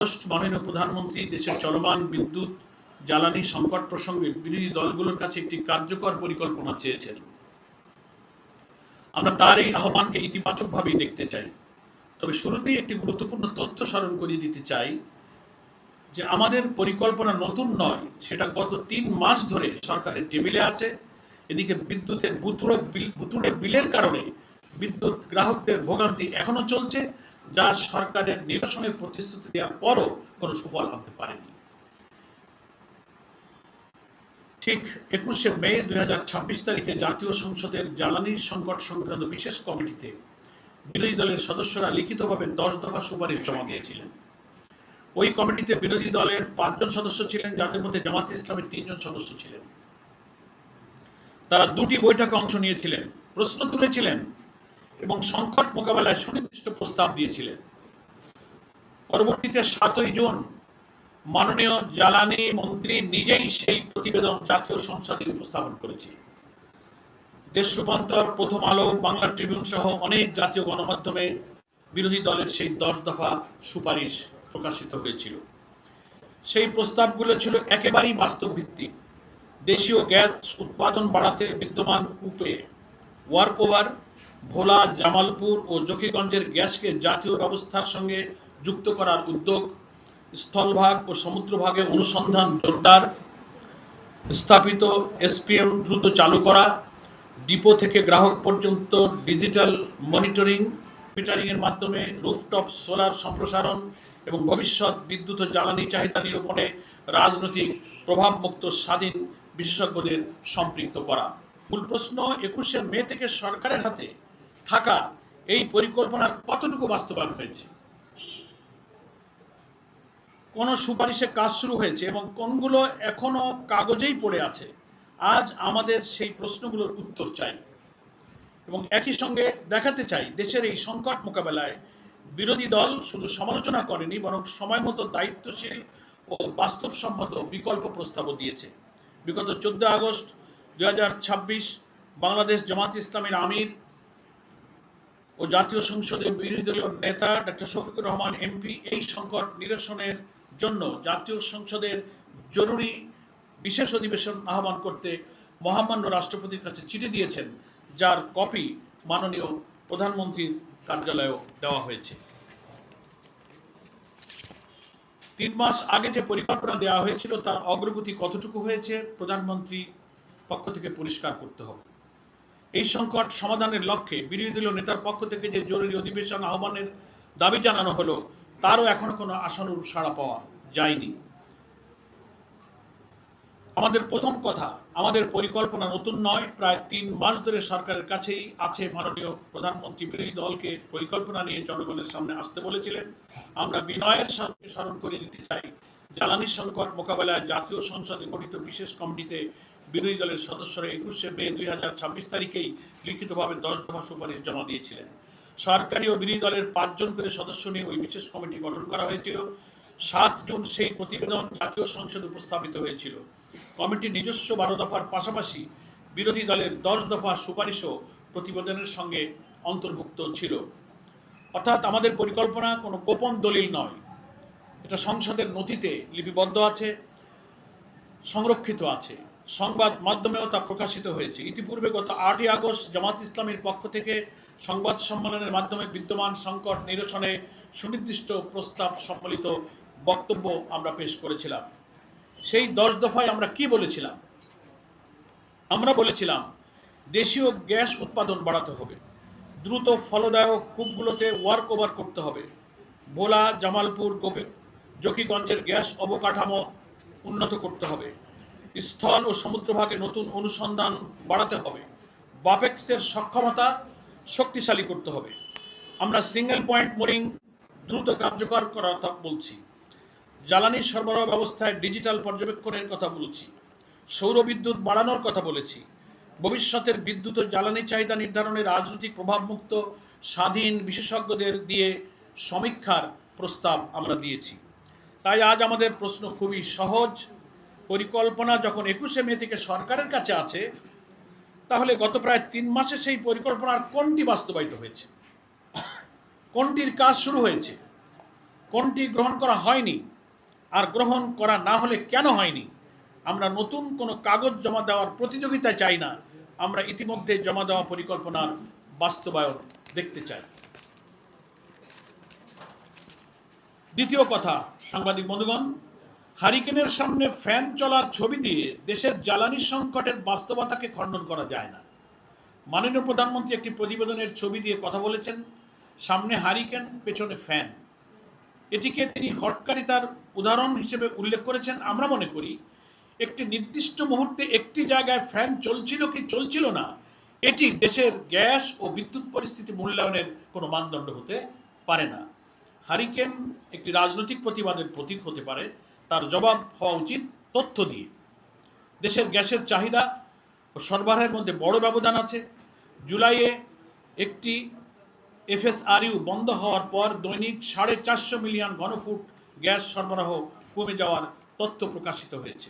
মাননীয় প্রধানমন্ত্রী দেশের চলমান বিদ্যুৎ জ্বালানি সংকট প্রসঙ্গে বিরোধী দলগুলোর কাছে একটি কার্যকর পরিকল্পনা চেয়েছেন। আমরা তার এই আহ্বানকে ইতিবাচকভাবেই দেখতে চাই। তবে শুরুতেই একটি গুরুত্বপূর্ণ তথ্য স্মরণ করিয়ে দিতে চাই যে আমাদের পরিকল্পনা নতুন নয়, সেটা গত ৩ মাস ধরে সরকারের টেবিলে আছে। এদিকে বিদ্যুতের ভুতুড়ে বিলের কারণে বিদ্যুৎ গ্রাহকদের ভোগান্তি এখনো চলছে, যা সরকারের নিরসনের প্রতিশ্রুতি দেওয়ার পরও কোনো সুফল আনতে পারেনি। ঠিক ২১শে মে ২০২৬ তারিখে জাতীয় সংসদের জ্বালানি সংকট সংক্রান্ত বিশেষ কমিটিতে বিরোধী দলের সদস্যরা লিখিতভাবে ১০ দফা সুপারিশ জমা দিয়েছিলেন। ওই কমিটিতে বিরোধী দলের ৫ জন সদস্য ছিলেন, যাদের মধ্যে জামায়াতে ইসলামের ৩ জন সদস্য ছিলেন। তারা ২টি বৈঠকে অংশ নিয়েছিলেন, প্রশ্ন তুলেছিলেন এবং সংকট মোকাবেলায় সুনির্দিষ্ট প্রস্তাব দিয়েছিলেন। পরবর্তীতে ৭ই জুন মাননীয় জ্বালানি মন্ত্রী নিজেই সেই প্রতিবেদন জাতীয় সংসদে উপস্থাপন করেছে। দেশ রূপান্তর, প্রথম আলো, বাংলা ট্রিবিউন সহ অনেক জাতীয় গণমাধ্যমে বিরোধী দলের সেই ১০ দফা সুপারিশ প্রকাশিত হয়েছিল। সেই প্রস্তাবগুলো ছিল একেবারেই বাস্তব ভিত্তিক। দেশীয় গ্যাস উৎপাদন বাড়াতে বিদ্যমান কূপে ওয়ার্কওভার, ভোলা, জামালপুর ও জকিগঞ্জের গ্যাসকে জাতীয় ব্যবস্থার সঙ্গে যুক্ত করার উদ্যোগ, স্থলভাগ ও সমুদ্রভাগে অনুসন্ধান জোরদার, স্থাপিত এসপিএম দ্রুত চালু করা, ডিপো থেকে গ্রাহক পর্যন্ত ডিজিটাল মনিটরিংয়ের মাধ্যমে রুফটপ সোলার সম্প্রসারণ এবং ভবিষ্যৎ বিদ্যুৎ ও জ্বালানি চাহিদা নিরূপণে রাজনৈতিক প্রভাবমুক্ত স্বাধীন বিশেষজ্ঞদের সম্পৃক্ত করা। মূল প্রশ্ন, ২১শে মে থেকে সরকারের হাতে থাকা এই পরিকল্পনার কতটুকু বাস্তবায়ন হয়েছে, কোন সুপারিশে কাজ শুরু হয়েছে এবং কোনগুলো এখনো কাগজেই পড়ে আছে। আজ আমাদের সেই প্রশ্নগুলোর উত্তর চাই এবং একই সঙ্গে দেখাতে চাই দেশের এই সংকট মোকাবেলায় বিরোধী দল শুধু সমালোচনা করেনি, বরং সময় মতো দায়িত্বশীল ও বাস্তবসম্মত বিকল্প প্রস্তাবও দিয়েছে। বিগত ১৪ আগস্ট ২০২৬ বাংলাদেশ জামায়াতে ইসলামের আমির ও জাতীয় সংসদের বিরোধী দলীয় নেতা ডক্টর শফিকুর রহমান এমপি এই সংকট নিরসনের জন্য জাতীয় সংসদের জরুরি বিশেষ অধিবেশন আহ্বান করতে মহামান্য রাষ্ট্রপতির কাছে চিঠি দিয়েছেন, যার কপি মাননীয় প্রধানমন্ত্রীর কার্যালয়েও দেওয়া হয়েছে। ৩ মাস আগে যে পরিকল্পনা দেওয়া হয়েছিল তার অগ্রগতি কতটুকু হয়েছে প্রধানমন্ত্রী পক্ষ থেকে পরিষ্কার করতে হবে। এই সংকট সমাধানের লক্ষ্যে বিরোধী দলীয় নেতার পক্ষ থেকে যে জরুরি অধিবেশন আহ্বানের দাবি জানানো হলো, তারও এখনো কোনো আশানুরূপ সাড়া পাওয়া যায়নি। আমাদের প্রথম কথা, আমাদের পরিকল্পনা নতুন নয়। প্রায় ৩ মাস ধরে সরকারের কাছেই আছে। মাননীয় প্রধানমন্ত্রী বিরোধী দলকে পরিকল্পনা নিয়ে জনগণের সামনে আসতে বলেছিলেন। আমরা বিনয়ের সাথে স্মরণ করে দিতে চাই, জ্বালানি সংকট মোকাবেলায় জাতীয় সংসদে গঠিত বিশেষ কমিটিতে বিরোধী দলের সদস্যরা ২১শে মে ২০২৬ তারিখেই লিখিতভাবে ১০ দফা সুপারিশ জমা দিয়েছিলেন। সরকারি ও বিরোধী দলের ৫ জন করে সদস্য নিয়ে ওই বিশেষ কমিটি গঠন করা হয়েছিল। ৭ জুন সেই প্রতিবেদন জাতীয় সংসদে উপস্থাপিত হয়েছিল। কমিটির নিজস্ব ১২ দফার পাশাপাশি বিরোধী দলের ১০ দফার সুপারিশও প্রতিবেদনের সঙ্গে অন্তর্ভুক্ত ছিল। অর্থাৎ আমাদের পরিকল্পনা কোনো গোপন দলিল নয়, এটা সংসদের নথিতে লিপিবদ্ধ আছে, সংরক্ষিত আছে, সংবাদ মাধ্যমেও তা প্রকাশিত হয়েছে। ইতিপূর্বে গত ৮ই আগস্ট জামায়াত ইসলামের পক্ষ থেকে সংবাদ সম্মেলনের মাধ্যমে বিদ্যমান সংকট নিরসনে সুনির্দিষ্ট প্রস্তাব সম্বলিত বক্তব্য আমরা পেশ করেছিলাম। সেই ১০ দফায় আমরা কি বলেছিলাম? আমরা বলেছিলাম দেশীয় গ্যাস উৎপাদন বাড়াতে হবে, দ্রুত ফলদায়ক কূপগুলোতে ওয়ার্কওভার করতে হবে, ভোলা, জামালপুর, জকিগঞ্জের গ্যাস অবকাঠামো উন্নত করতে হবে, স্থল ও সমুদ্রভাগে নতুন অনুসন্ধান বাড়াতে হবে, বাপেক্সের সক্ষমতা শক্তিশালী করতে হবে। আমরা সিঙ্গেল পয়েন্ট মোরিং দ্রুত কার্যকর করার কথা বলছি, জ্বালানি সরবরাহ ব্যবস্থায় ডিজিটাল পর্যবেক্ষণের কথা বলছি, সৌর বিদ্যুৎ বাড়ানোর কথা বলেছি, ভবিষ্যতের বিদ্যুৎ ও জ্বালানি চাহিদা নির্ধারণে রাজনৈতিক প্রভাবমুক্ত স্বাধীন বিশেষজ্ঞদের দিয়ে সমীক্ষার প্রস্তাব আমরা দিয়েছি। তাই আজ আমাদের প্রশ্ন খুবই সহজ। পরিকল্পনা যখন ২১শে মে থেকে সরকারের কাছে আছে, তাহলে গত প্রায় ৩ মাসে সেই পরিকল্পনার কোনটি বাস্তবায়িত হয়েছে, কোনটির কাজ শুরু হয়েছে? কোনটি গ্রহণ করা হয়নি, আর গ্রহণ করা না হলে কেন হয়নি। আমরা নতুন কোনো কাগজ জমা দেওয়ার প্রতিযোগিতা চাই না, আমরা ইতিমধ্যে জমা দেওয়া পরিকল্পনার বাস্তবায়ন দেখতে চাই। দ্বিতীয় কথা, সাংবাদিক বন্ধুগণ, হারিকেনের সামনে ফ্যান চলার ছবি দিয়ে দেশের জ্বালানি সংকটের বাস্তবতাকে খণ্ডন করা যায় না। মাননীয় প্রধানমন্ত্রী একটি প্রতিবেদনের ছবি দিয়ে কথা বলেছেন, সামনে হারিকেন, পেছনে ফ্যান। এটিকে তিনি হটকারিতার উদাহরণ হিসেবে উল্লেখ করেছেন। আমরা মনে করি একটি নির্দিষ্ট মুহূর্তে একটি জায়গায় ফ্যান চলছিল কি চলছিল না, এটি দেশের গ্যাস ও বিদ্যুৎ পরিস্থিতি মূল্যায়নের কোনো মানদণ্ড হতে পারে না। হারিকেন একটি রাজনৈতিক প্রতিবাদের প্রতীক হতে পারে, তার জবাব হওয়া উচিত তথ্য দিয়ে। দেশের গ্যাসের চাহিদা ও সরবরাহের মধ্যে বড় ব্যবধান আছে। জুলাইয়ে একটি এফএসআরইউ বন্ধ হওয়ার পর দৈনিক 450 মিলিয়ন ঘনফুট গ্যাস সরবরাহ কমে যাওয়ার তথ্য প্রকাশিত হয়েছে।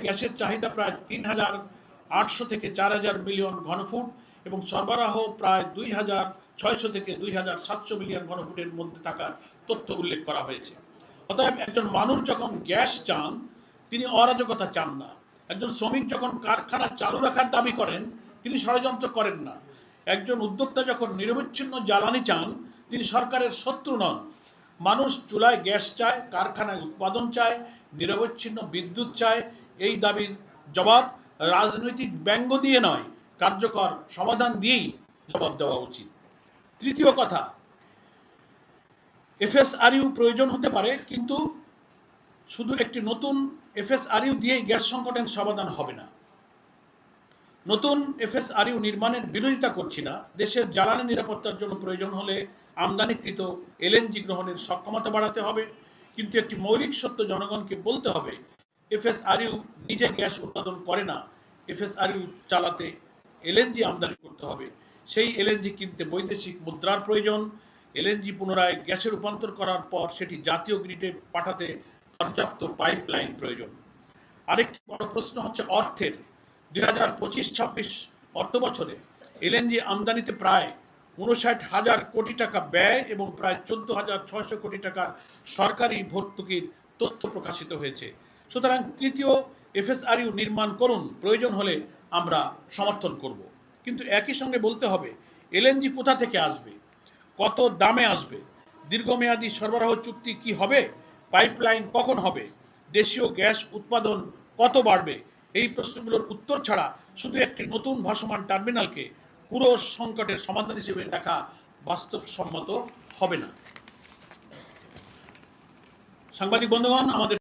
গ্যাসের চাহিদা প্রায় 3800 থেকে 4000 মিলিয়ন ঘনফুট এবং সরবরাহ প্রায় 2600 থেকে 2700 মিলিয়ন ঘনফুটের মধ্যে থাকার তথ্য উল্লেখ করা হয়েছে। অতএব একজন মানুষ যখন গ্যাস চান, তিনি অরাজকতা চান না। একজন শ্রমিক যখন কারখানা চালু রাখার দাবি করেন, তিনি ষড়যন্ত্র করেন না। একজন উদ্যোক্তা যখন নিরবচ্ছিন্ন জ্বালানি চান, তিনি সরকারের শত্রু নন। মানুষ চুলায় গ্যাস চায়, কারখানায় উৎপাদন চায়, নিরবচ্ছিন্ন বিদ্যুৎ চায়। এই দাবির জবাব রাজনৈতিক ব্যঙ্গ দিয়ে নয়, কার্যকর সমাধান দিয়েই জবাব দেওয়া উচিত। তৃতীয় কথা, এফএসআরইউ প্রয়োজন হতে পারে, কিন্তু শুধু একটি নতুন এফএসআরইউ দিয়েই গ্যাস সংকটের সমাধান হবে না। নতুন এফএসআরইউ নির্মাণের বিরোধিতা করছি না। দেশের জ্বালানি নিরাপত্তার জন্য প্রয়োজন হলে আমদানিকৃত এলএনজি গ্রহণের সক্ষমতা বাড়াতে হবে, কিন্তু একটি মৌলিক সত্য জনগণকে বলতে হবে, এফএসআরইউ নিজে গ্যাস উৎপাদন করে না। এফএসআরইউ চালাতে এলএনজি আমদানি করতে হবে। সেই এলএনজি কিনতে বৈদেশিক মুদ্রার প্রয়োজন। এলএনজি পুনরায় গ্যাসে রূপান্তর করার পর সেটি জাতীয় গ্রিডে পাঠাতে পর্যাপ্ত পাইপলাইন প্রয়োজন। আরেকটি বড় প্রশ্ন হচ্ছে অর্থের। 2025-26 অর্থ বছরে এলএনজি আমদানিতে প্রায় 59,000 কোটি টাকা ব্যয় এবং প্রায় 14,600 কোটি টাকা সরকারি ভর্তুকির তথ্য প্রকাশিত হয়েছে। সুতরাং তৃতীয় এফএসআরইউ নির্মাণ করুন, প্রয়োজন হলে আমরা সমর্থন করব। কিন্তু একই সঙ্গে বলতে হবে, এলএনজি কোথা থেকে আসবে, কত দামে আসবে, দীর্ঘমেয়াদী সরবরাহ চুক্তি কি হবে, পাইপলাইন কখন হবে, দেশীয় গ্যাস উৎপাদন কত বাড়বে। এই প্রশ্নগুলোর উত্তর ছাড়া শুধু একটি নতুন ভাসমান টার্মিনালকে পুরো সংকটের সমাধান হিসেবে দেখা বাস্তবসম্মত হবে না। সাংবাদিক বন্ধুগণ, আমাদের